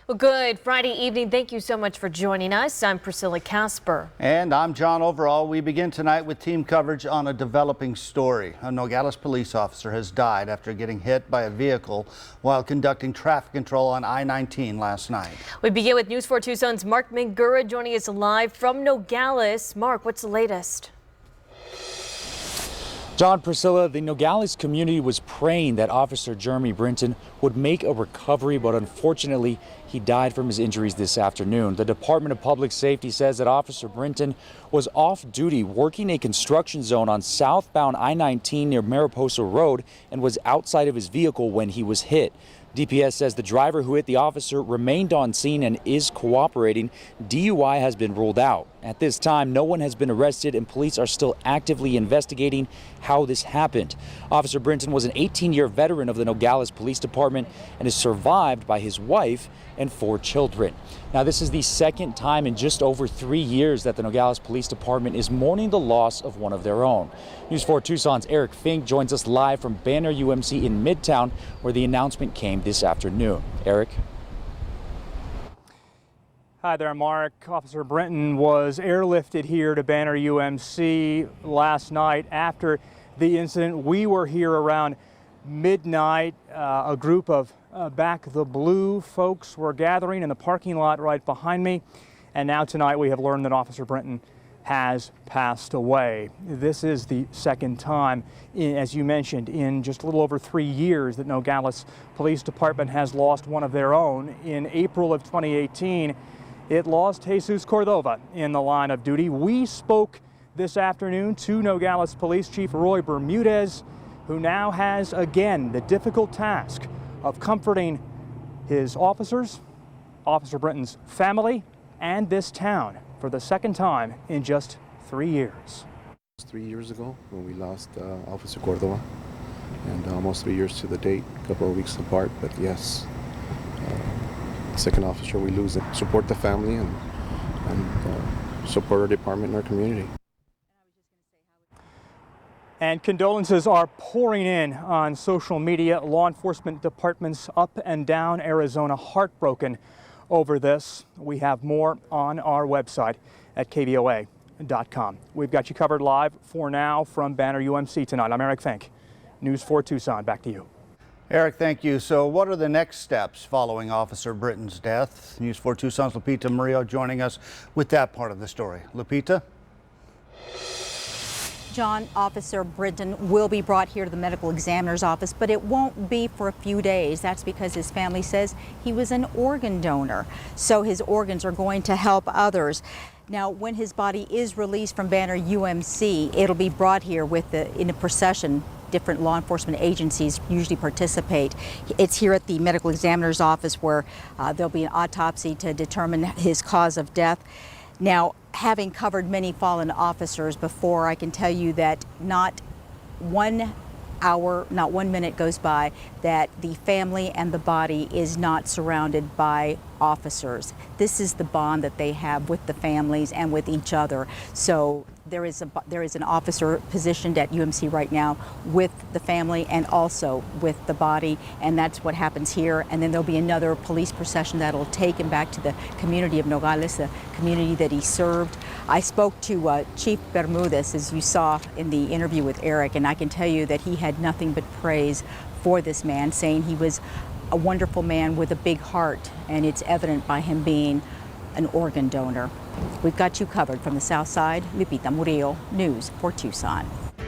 Well, good Friday evening. Thank you so much for joining us. I'm Priscilla Casper. And I'm John Overall. We begin tonight with team coverage on a developing story. A Nogales police officer has died after getting hit by a vehicle while conducting traffic control on I-19 last night. We begin with News 4 Tucson's Mark Mingura joining us live from Nogales. Mark, what's the latest? John, Priscilla, the Nogales community was praying that Officer Jeremy Brinton would make a recovery, but unfortunately, he died from his injuries this afternoon. The Department of Public Safety says that Officer Brinton was off duty working a construction zone on southbound I-19 near Mariposa Road and was outside of his vehicle when he was hit. DPS says the driver who hit the officer remained on scene and is cooperating. DUI has been ruled out. At this time, no one has been arrested and police are still actively investigating how this happened. Officer Brinton was an 18-year veteran of the Nogales Police Department and is survived by his wife and 4 children. Now, this is the second time in just over 3 years that the Nogales Police Department is mourning the loss of one of their own. News 4 Tucson's FINK joins us live from Banner UMC in Midtown, where the announcement came this afternoon. Eric? Hi there, Mark. Officer Brinton was airlifted here to Banner UMC last night after the incident. We were here around midnight. A group of Back the Blue folks were gathering in the parking lot right behind me. And now tonight we have learned that Officer Brinton has passed away. This is the second time, as you mentioned, in just a little over 3 years that Nogales Police Department has lost one of their own. In April of 2018, it lost Jesus Cordova in the line of duty. We spoke this afternoon to Nogales Police Chief Roy Bermudez, who now has again the difficult task of comforting his officers, Officer Brinton's family, and this town for the second time in just 3 years. 3 years ago when we lost Officer Cordova, and almost 3 years to the date, a couple of weeks apart, but yes, second officer we lose. Support the family and support our department and our community. And condolences are pouring in on social media. Law enforcement departments up and down Arizona heartbroken over this. We have more on our website at KVOA.com. We've got you covered live for now from Banner UMC tonight. I'm Eric Fink, News 4 Tucson. Back to you. Eric, thank you. So what are the next steps following Officer Brinton's death? News 4 Tucson's Lupita Murillo joining us with that part of the story. Lupita? John, Officer Brinton will be brought here to the medical examiner's office, but it won't be for a few days. That's because his family says he was an organ donor, so his organs are going to help others. Now, when his body is released from Banner UMC, it'll be brought here in a procession. Different law enforcement agencies usually participate. It's here at the medical examiner's office where there'll be an autopsy to determine his cause of death. Now, having covered many fallen officers before, I can tell you that not 1 hour, not 1 minute goes by that the family and the body is not surrounded by officers. This is the bond that they have with the families and with each other. So there is an officer positioned at UMC right now with the family and also with the body, and that's what happens here. And then there'll be another police procession that'll take him back to the community of Nogales, the community that he served. I spoke to Chief Bermudez, as you saw in the interview with Eric, and I can tell you that he had nothing but praise for this man, saying he was a wonderful man with a big heart, and it's evident by him being an organ donor. We've got you covered from the south side. Lupita Murillo, News 4 Tucson.